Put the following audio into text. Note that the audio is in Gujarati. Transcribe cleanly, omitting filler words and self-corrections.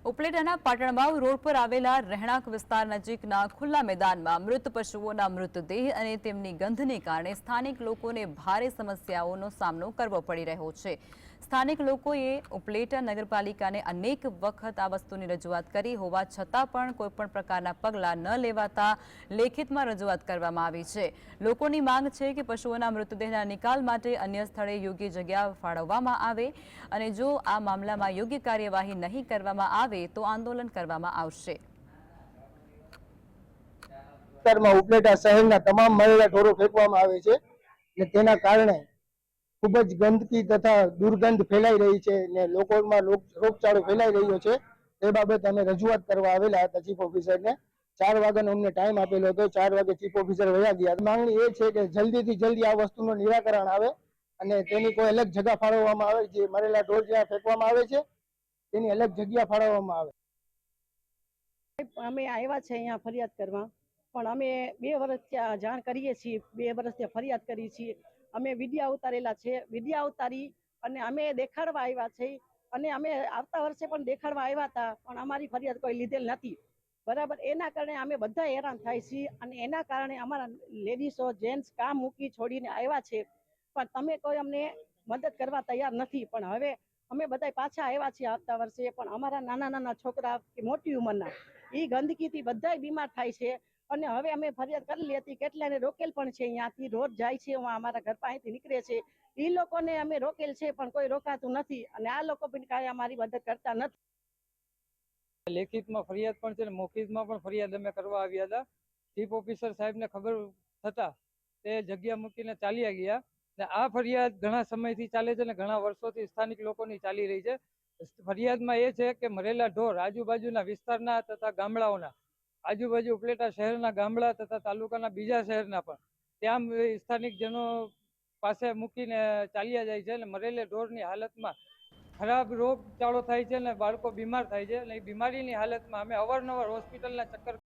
ઉપલેટાના પાટણબાવ રોડ પર આવેલા રહેણાંક વિસ્તાર નજીકના ખુલ્લા મેદાનમાં મૃત પશુઓના મૃતદેહ અને તેમની ગંધને કારણે સ્થાનિક લોકોને ભારે સમસ્યાઓનો સામનો કરવો પડી રહ્યો છે। સ્થાનિક લોકોએ ઉપલેટા નગરપાલિકાને અનેક વખત આ વસ્તુની રજૂઆત કરી હોવા છતાં પણ કોઈપણ પ્રકારના પગલાં ન લેવાતા લેખિતમાં રજૂઆત કરવામાં આવી છે। લોકોની માંગ છે કે પશુઓના મૃતદેહના નિકાલ માટે અન્ય સ્થળે યોગ્ય જગ્યા ફાળવવામાં આવે અને જો આ મામલામાં યોગ્ય કાર્યવાહી નહીં કરવામાં આવે તો આંદોલન કરવામાં આવશે। ઉપલેટા શહેરના તમામ મળેલા ઢોરો ફેંકવામાં આવે છે ને તેના કારણે ખૂબ જ ગંદકી તથા દુર્ગંધ ફેલાઈ રહી છે ને લોકોમાં રોગચાળો ફેલાઈ રહ્યો છે। તે બાબતે અમે રજૂઆત કરવા આવેલા હતા ચીફ ઓફિસરને। 4 વાગ્યાનો અમને ટાઈમ આપેલો હતો। 4 વાગે ચીફ ઓફિસર વયા ગયા। માંગણી એ છે કે જલ્દીથી જલ્દી આ વસ્તુનું નિરાકરણ આવે અને તેની કોઈ અલગ જગ્યા ફાળવવામાં આવે। જે મરેલા ઢોર જ્યાં ફેંકવામાં આવે છે તેની અલગ જગ્યા ફાળવવામાં આવે। અમે આવ્યા છે અહીંયા ફરિયાદ કરવા, પણ અમે 2 વર્ષથી જાણ કરીએ છીએ, 2 વર્ષથી ફરિયાદ કરી છીએ। અમે વિડિયા ઉતારેલા છે, વિડિયા ઉતારી અને અમે દેખાડવા આવ્યા છે અને અમે આવતા વર્ષે પણ દેખાડવા આવ્યા હતા, પણ અમારી ફરિયાદ કોઈ લીધેલ નથી। બરાબર, એના કારણે અમે બધા હેરાન થાય છીએ અને એના કારણે અમારા લેડીઝો જેન્ટ્સ કામ મૂકી છોડીને આવ્યા છે, પણ તમે કોઈ અમને મદદ કરવા તૈયાર નથી। પણ હવે અમે બધા પાછા આવ્યા છીએ આવતા વર્ષે, પણ અમારા નાના નાના છોકરા કે મોટી ઉંમરના એ ગંદકીથી બધા બીમાર થાય છે અને હવે અમે ફરિયાદ કરેલી હતી। કેટલાને રોકેલ પણ છે, અહીંયાથી રોજ જાય છે, અમારા ઘર પાસેથી નીકળે છે, એ લોકોને અમે રોકેલ છે પણ કોઈ રોકાતું નથી અને આ લોકો પણ કાંઈ અમારી મદદ કરતા નથી। લેખિતમાં ફરિયાદ પણ છે ને મૌખિકમાં પણ ફરિયાદ અમે કરવા આવ્યા હતા। ચીફ ઓફિસર સાહેબને ખબર થતા તે જગ્યા મૂકીને ચાલ્યા ગયા ને આ ફરિયાદ ઘણા સમયથી ચાલે છે ને ઘણા વર્ષોથી સ્થાનિક લોકોની ચાલી રહી છે। ફરિયાદમાં એ છે કે મરેલા ઢોર આજુબાજુના વિસ્તારના તથા ગામડાઓના, આજુબાજુ ઉપલેટા શહેરના ગામડા તથા તાલુકાના બીજા શહેરના પણ ત્યાં સ્થાનિક જનો પાસે મૂકીને ચાલ્યા જાય છે અને મરેલા ઢોરની હાલતમાં ખરાબ રોગચાળો થાય છે ને બાળકો બીમાર થાય છે અને એ બીમારીની હાલતમાં અમે અવારનવાર હોસ્પિટલના ચક્કર